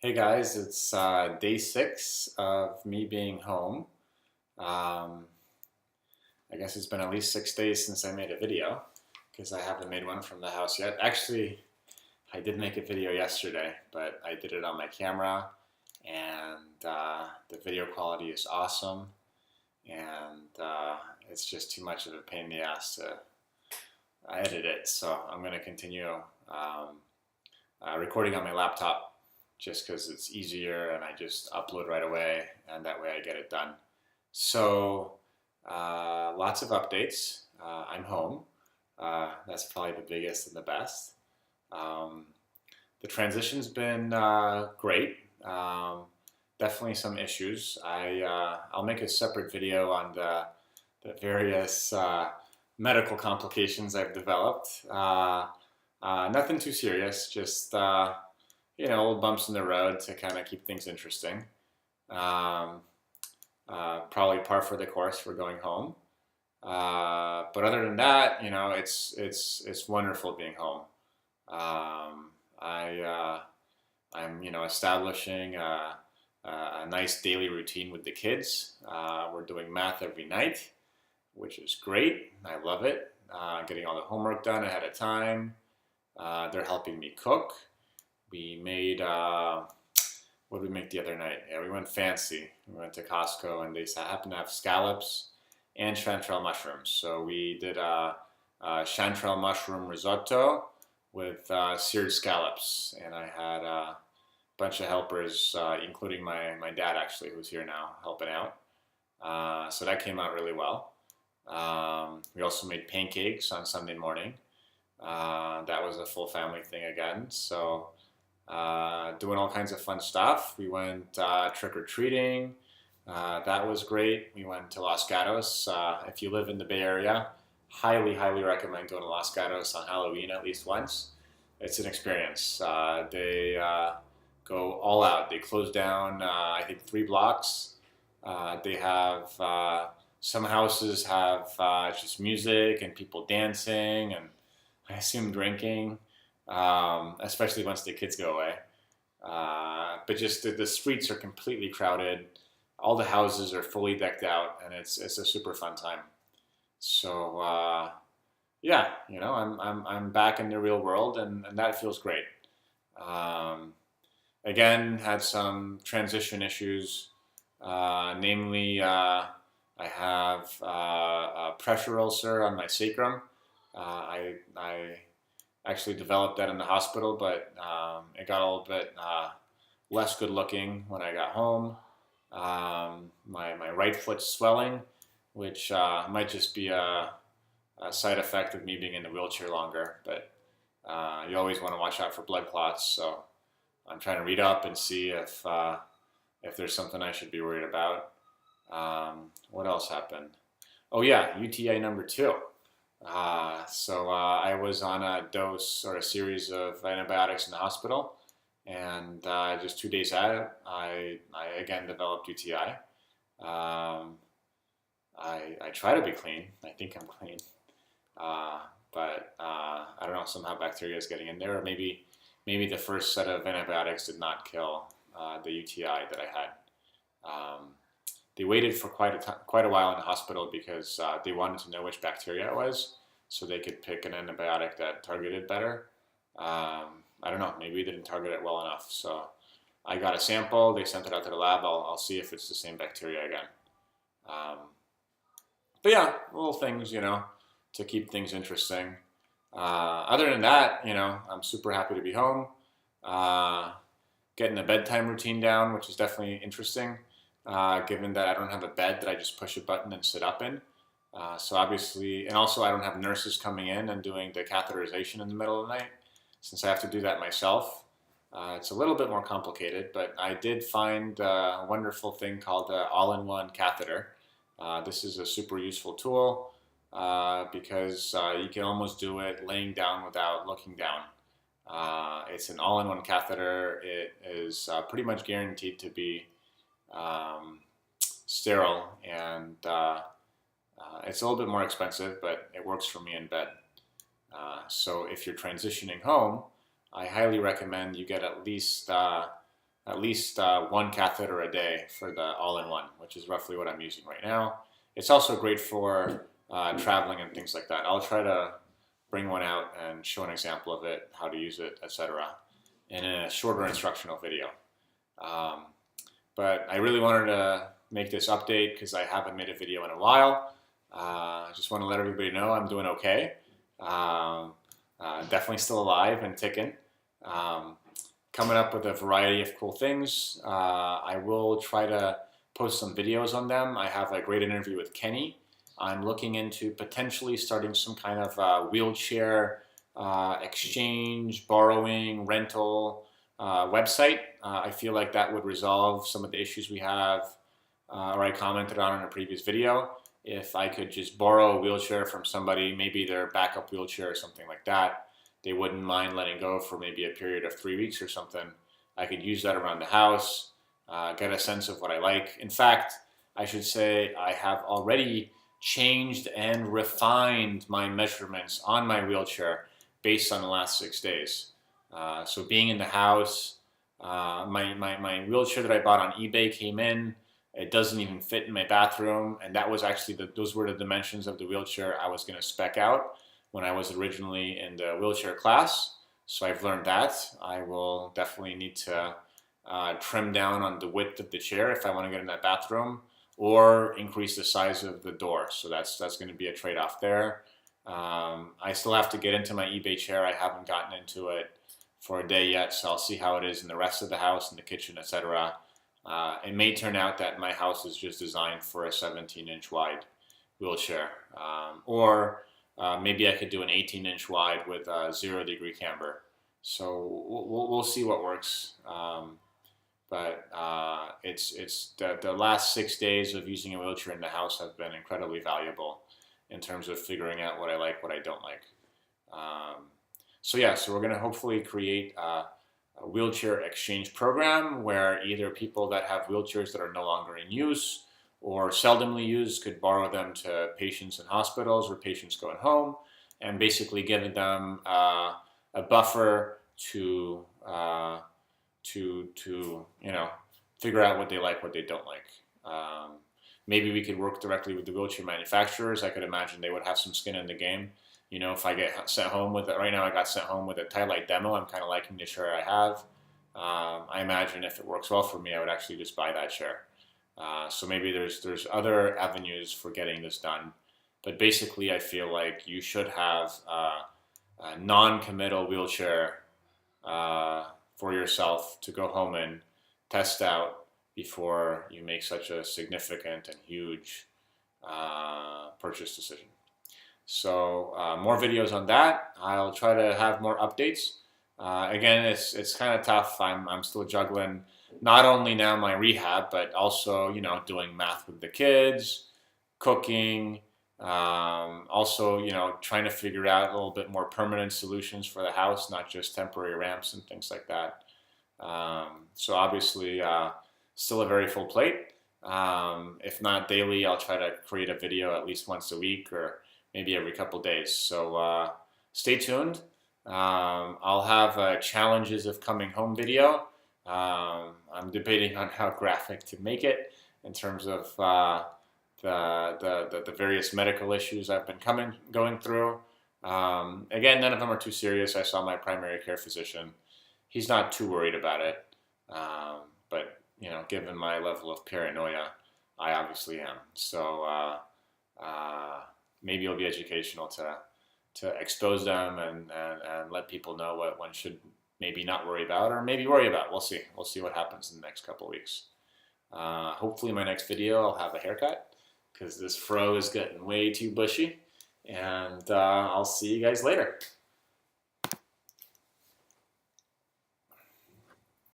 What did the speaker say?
Hey guys, it's day 6 of me being home. Um, I guess it's been at least 6 days since I made a video because I haven't made one from the house yet. Actually, I did make a video yesterday, but I did it on my camera and the video quality is awesome and it's just too much of a pain in the ass to edit it. So I'm going to continue um, recording on my laptop just because it's easier and I just upload right away and that way I get it done. So lots of updates. I'm home. That's probably the biggest and the best. Um, the transition's been great. Definitely some issues. I'll make a separate video on the various medical complications I've developed. Nothing too serious, just old bumps in the road to kind of keep things interesting. Um, Probably par for the course for going home. But other than that, it's wonderful being home. Um, I'm establishing a nice daily routine with the kids. We're doing math every night, which is great. I love it. Getting all the homework done ahead of time. They're helping me cook. We made what did we make the other night? Yeah, we went fancy. We went to Costco and they happened to have scallops and chanterelle mushrooms. So we did a chanterelle mushroom risotto with seared scallops, and I had a bunch of helpers, including my dad actually, who's here now helping out. So that came out really well. We also made pancakes on Sunday morning. That was a full family thing again. So doing all kinds of fun stuff. We went trick-or-treating. That was great. We went to Los Gatos. If you live in the Bay Area, highly, highly recommend going to Los Gatos on Halloween at least once. It's an experience. They go all out. They close down, I think, 3 blocks. They have some houses have just music and people dancing and I assume drinking, especially once the kids go away. But just the streets are completely crowded. All the houses are fully decked out, and it's a super fun time. So yeah, I'm back in the real world, and that feels great. Um, Again, had some transition issues, namely I have a pressure ulcer on my sacrum. I actually developed that in the hospital, but it got a little bit less good looking when I got home. My right foot's swelling, which might just be a side effect of me being in the wheelchair longer, but you always want to watch out for blood clots. So I'm trying to read up and see if there's something I should be worried about. What else happened? Oh yeah, UTI number 2. I was on a dose or a series of antibiotics in the hospital, and just 2 days out, I again developed UTI. Um, I try to be clean. I think I'm clean, but I don't know. Somehow bacteria is getting in there, or maybe the first set of antibiotics did not kill the UTI that I had. Um, they waited for quite a while in the hospital because they wanted to know which bacteria it was, so they could pick an antibiotic that targeted better. I don't know. Maybe they didn't target it well enough. So I got a sample. They sent it out to the lab. I'll see if it's the same bacteria again. Um, but yeah, little things, to keep things interesting. Other than that, I'm super happy to be home. Uh, Getting the bedtime routine down, which is definitely interesting, given that I don't have a bed that I just push a button and sit up in. So obviously, and also I don't have nurses coming in and doing the catheterization in the middle of the night, since I have to do that myself. It's a little bit more complicated, but I did find a wonderful thing called the all-in-one catheter. This is a super useful tool because you can almost do it laying down without looking down. It's an all-in-one catheter. It is pretty much guaranteed to be um, sterile, and it's a little bit more expensive, but it works for me in bed. So if you're transitioning home, I highly recommend you get at least at least one catheter a day for the all-in-one, which is roughly what I'm using right now. It's also great for traveling and things like that. I'll try to bring one out and show an example of it, how to use it, etc., in a shorter instructional video. But I really wanted to make this update because I haven't made a video in a while. I just want to let everybody know I'm doing okay. Definitely still alive and ticking. Coming up with a variety of cool things. I will try to post some videos on them. I have a great interview with Kenny. I'm looking into potentially starting some kind of wheelchair exchange, borrowing, rental website. I feel like that would resolve some of the issues we have, or I commented on in a previous video. If I could just borrow a wheelchair from somebody, maybe their backup wheelchair or something like that, they wouldn't mind letting go for maybe a period of 3 weeks or something. I could use that around the house, get a sense of what I like. In fact, I should say I have already changed and refined my measurements on my wheelchair based on the last 6 days. So being in the house, my wheelchair that I bought on eBay came in. It doesn't even fit in my bathroom, and that was actually those were the dimensions of the wheelchair I was going to spec out when I was originally in the wheelchair class. So I've learned that. I will definitely need to trim down on the width of the chair if I want to get in that bathroom, or increase the size of the door. So that's going to be a trade-off there. I still have to get into my eBay chair. I haven't gotten into it for a day yet, so I'll see how it is in the rest of the house, in the kitchen, etc. It may turn out that my house is just designed for a 17-inch wide wheelchair, or maybe I could do an 18-inch wide with a 0-degree camber. So we'll see what works. But it's the last 6 days of using a wheelchair in the house have been incredibly valuable in terms of figuring out what I like, what I don't like. So we're going to hopefully create a wheelchair exchange program where either people that have wheelchairs that are no longer in use or seldomly used could borrow them to patients in hospitals or patients going home, and basically giving them a buffer to figure out what they like, what they don't like. Maybe we could work directly with the wheelchair manufacturers. I could imagine they would have some skin in the game. If I get sent home with it, right now I got sent home with a Tie-Light demo. I'm kind of liking the chair I have. I imagine if it works well for me, I would actually just buy that chair. So maybe there's other avenues for getting this done. But basically, I feel like you should have a non-committal wheelchair for yourself to go home and test out before you make such a significant and huge purchase decision. So more videos on that. I'll try to have more updates. Again, it's kind of tough. I'm still juggling not only now my rehab, but also doing math with the kids, cooking, also trying to figure out a little bit more permanent solutions for the house, not just temporary ramps and things like that. So obviously still a very full plate. If not daily, I'll try to create a video at least once a week or maybe every couple days. So stay tuned. I'll have a challenges of coming home video. I'm debating on how graphic to make it in terms of the various medical issues I've been going through. Again, none of them are too serious. I saw my primary care physician. He's not too worried about it. But given my level of paranoia, I obviously am. So maybe it'll be educational to expose them and let people know what one should maybe not worry about or maybe worry about. We'll see. We'll see what happens in the next couple of weeks. Hopefully my next video I'll have a haircut because this fro is getting way too bushy. And I'll see you guys later.